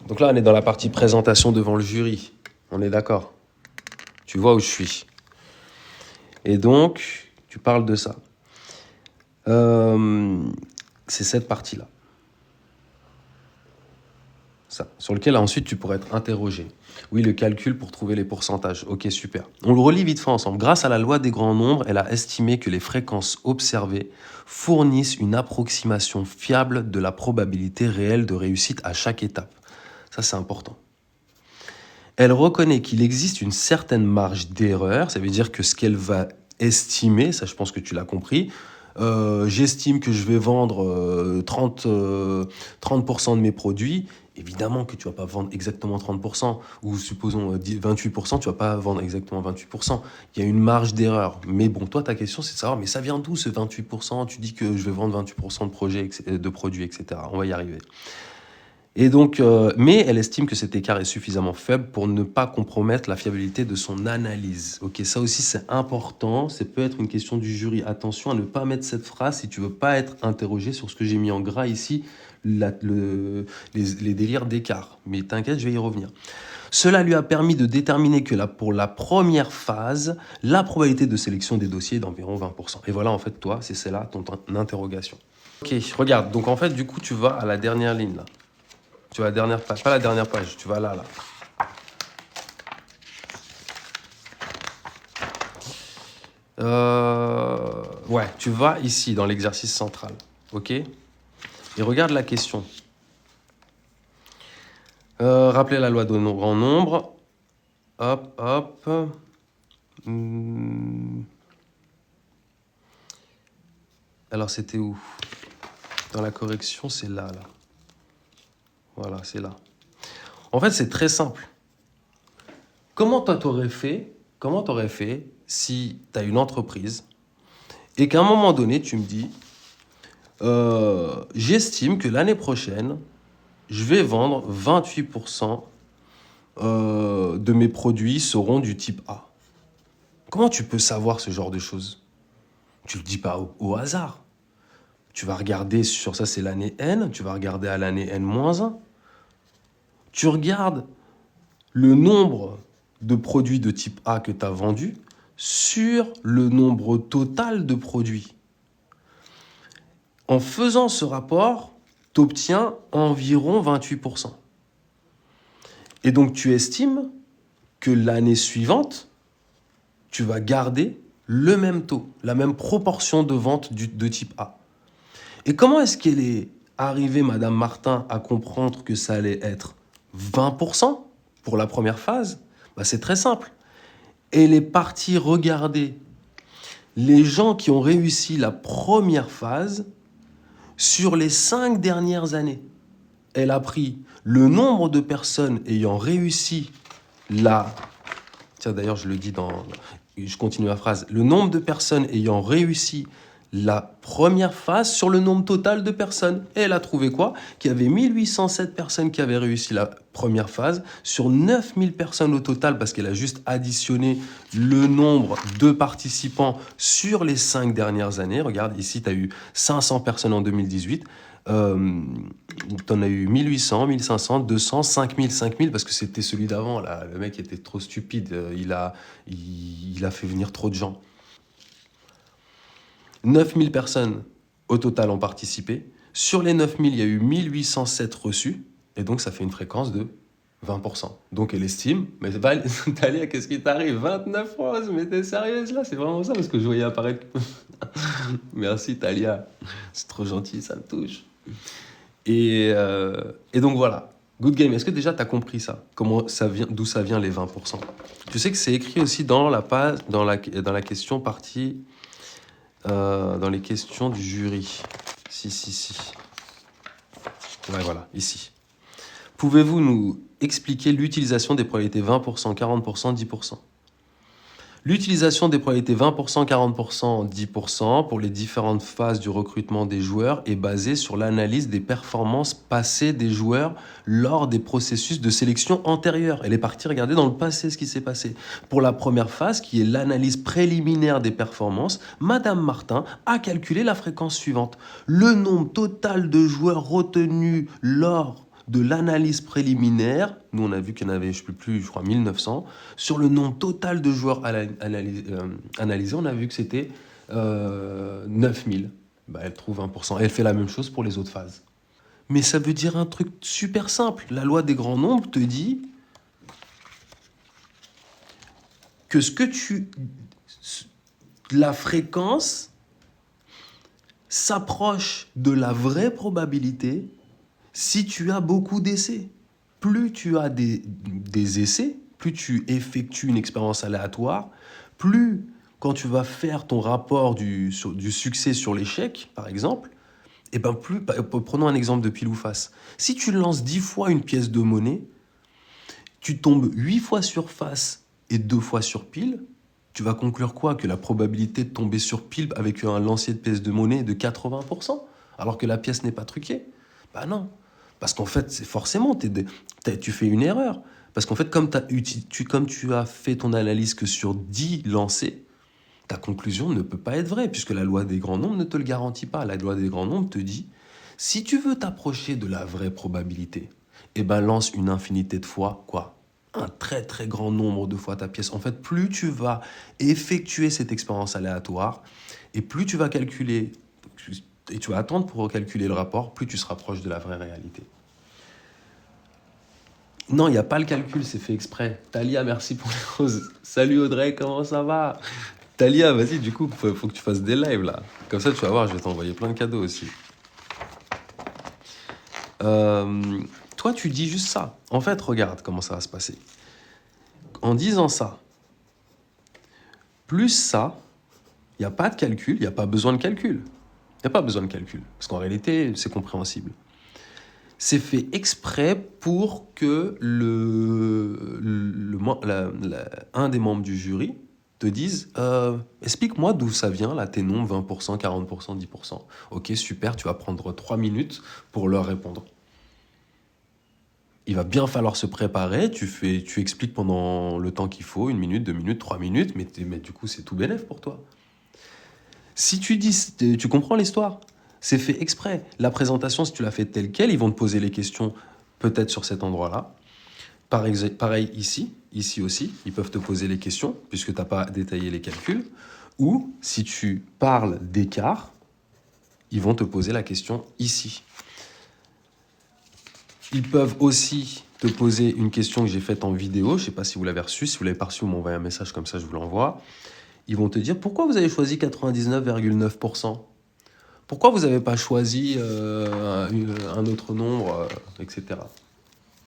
Donc là, on est dans la partie présentation devant le jury. On est d'accord? Tu vois où je suis. Et donc, tu parles de ça. C'est cette partie-là. Ça, sur lequel ensuite tu pourrais être interrogé. Oui, le calcul pour trouver les pourcentages. Ok, super. On le relit vite fait ensemble. Grâce à la loi des grands nombres, elle a estimé que les fréquences observées fournissent une approximation fiable de la probabilité réelle de réussite à chaque étape. Ça, c'est important. Elle reconnaît qu'il existe une certaine marge d'erreur, ça veut dire que ce qu'elle va estimer, ça je pense que tu l'as compris, j'estime que je vais vendre 30% de mes produits, évidemment que tu ne vas pas vendre exactement 30%, ou supposons 28%, tu ne vas pas vendre exactement 28%, il y a une marge d'erreur. Mais bon, toi ta question c'est de savoir, mais ça vient d'où ce 28%? Tu dis que je vais vendre 28% de produits, etc. On va y arriver. Et donc, mais elle estime que cet écart est suffisamment faible pour ne pas compromettre la fiabilité de son analyse. Ok, ça aussi c'est important, ça peut être une question du jury. Attention à ne pas mettre cette phrase si tu veux pas être interrogé sur ce que j'ai mis en gras ici, les délires d'écart. Mais t'inquiète, je vais y revenir. Cela lui a permis de déterminer que pour la première phase, la probabilité de sélection des dossiers est d'environ 20%. Et voilà, en fait, toi, c'est celle-là ton interrogation. Ok, regarde, donc en fait, du coup, tu vas à la dernière ligne là. Tu vas à la dernière page, pas la dernière page, tu vas là. Ouais, tu vas ici dans l'exercice central, ok? Et regarde la question. Rappelez la loi de grand nombre. Hop, hop. Alors c'était où? Dans la correction, c'est là. Voilà, c'est là. En fait, c'est très simple. Comment t'aurais fait si tu as une entreprise et qu'à un moment donné, tu me dis, j'estime que l'année prochaine, je vais vendre 28% de mes produits seront du type A. Comment tu peux savoir ce genre de choses? Tu le dis pas au hasard. Tu vas regarder sur ça, c'est l'année N, tu vas regarder à l'année N-1. Tu regardes le nombre de produits de type A que tu as vendus sur le nombre total de produits. En faisant ce rapport, tu obtiens environ 28%. Et donc tu estimes que l'année suivante, tu vas garder le même taux, la même proportion de vente de type A. Et comment est-ce qu'elle est arrivée, Madame Martin, à comprendre que ça allait être 20% pour la première phase? C'est très simple. Elle est partie regarder les gens qui ont réussi la première phase sur les 5 dernières années. Elle a pris le nombre de personnes ayant réussi la... Tiens, d'ailleurs, je le dis je continue la phrase. Le nombre de personnes ayant réussi la première phase sur le nombre total de personnes. Et elle a trouvé quoi? Qu'il y avait 1807 personnes qui avaient réussi la première phase sur 9000 personnes au total parce qu'elle a juste additionné le nombre de participants sur les 5 dernières années. Regarde, ici, tu as eu 500 personnes en 2018. Tu en as eu 1800, 1500, 200, 5000, 5000 parce que c'était celui d'avant. Là. Le mec était trop stupide. Il a fait venir trop de gens. 9000 personnes au total ont participé. Sur les 9000, il y a eu 1807 reçus. Et donc, ça fait une fréquence de 20%. Donc, elle estime, mais Talia, qu'est-ce qui t'arrive? 29 roses, mais t'es sérieuse là? C'est vraiment ça parce que je voyais apparaître. Merci Talia, c'est trop gentil, ça me touche. Et donc voilà, Good Game. Est-ce que déjà tu as compris ça? Comment ça vient, d'où ça vient les 20%? Tu sais que c'est écrit aussi dans la page, dans la question partie, dans les questions du jury. Si. Ouais, voilà, ici. Pouvez-vous nous expliquer l'utilisation des probabilités 20%, 40%, 10%? L'utilisation des probabilités 20%, 40%, 10% pour les différentes phases du recrutement des joueurs est basée sur l'analyse des performances passées des joueurs lors des processus de sélection antérieurs. Elle est partie regarder dans le passé ce qui s'est passé. Pour la première phase, qui est l'analyse préliminaire des performances, Madame Martin a calculé la fréquence suivante. Le nombre total de joueurs retenus lors de l'analyse préliminaire, nous on a vu qu'il y en avait, je ne sais plus, je crois 1900, sur le nombre total de joueurs analysés, on a vu que c'était 9000. Bah, elle trouve 1%. Et elle fait la même chose pour les autres phases. Mais ça veut dire un truc super simple. La loi des grands nombres te dit que la fréquence s'approche de la vraie probabilité si tu as beaucoup d'essais. Plus tu as des essais, plus tu effectues une expérience aléatoire, plus quand tu vas faire ton rapport du succès sur l'échec, par exemple, et ben prenons un exemple de pile ou face. Si tu lances 10 fois une pièce de monnaie, tu tombes 8 fois sur face et 2 fois sur pile, tu vas conclure quoi? Que la probabilité de tomber sur pile avec un lancier de pièce de monnaie est de 80%, alors que la pièce n'est pas truquée? Bah non. Parce qu'en fait, c'est forcément, tu fais une erreur. Parce qu'en fait, comme tu as fait ton analyse que sur 10 lancers, ta conclusion ne peut pas être vraie, puisque la loi des grands nombres ne te le garantit pas. La loi des grands nombres te dit, si tu veux t'approcher de la vraie probabilité, eh ben lance une infinité de fois, quoi? Un très très grand nombre de fois ta pièce. En fait, plus tu vas effectuer cette expérience aléatoire, et plus tu vas calculer, et tu vas attendre pour calculer le rapport, plus tu seras proche de la vraie réalité. Non, il n'y a pas le calcul, c'est fait exprès. Talia, merci pour les roses. Salut Audrey, comment ça va? Talia, vas-y, du coup, faut que tu fasses des lives là. Comme ça, tu vas voir, je vais t'envoyer plein de cadeaux aussi. Toi, tu dis juste ça. En fait, regarde comment ça va se passer. En disant ça, plus ça, il n'y a pas de calcul, il n'y a pas besoin de calcul. Il n'y a pas besoin de calcul, parce qu'en réalité, c'est compréhensible. C'est fait exprès pour que un des membres du jury te dise explique-moi d'où ça vient, là, tes nombres, 20%, 40%, 10%. Ok, super, tu vas prendre 3 minutes pour leur répondre. Il va bien falloir se préparer, tu expliques pendant le temps qu'il faut, 1 minute, 2 minutes, 3 minutes, mais du coup, c'est tout bénef pour toi. Si tu dis, tu comprends l'histoire? C'est fait exprès. La présentation, si tu l'as fait telle quelle, ils vont te poser les questions peut-être sur cet endroit-là. Pareil ici aussi, ils peuvent te poser les questions puisque tu n'as pas détaillé les calculs. Ou si tu parles d'écart, ils vont te poser la question ici. Ils peuvent aussi te poser une question que j'ai faite en vidéo. Je ne sais pas si vous l'avez reçue. Si vous ne l'avez pas reçue, vous m'envoyez un message comme ça, je vous l'envoie. Ils vont te dire pourquoi vous avez choisi 99,9%. Pourquoi vous n'avez pas choisi un autre nombre, etc.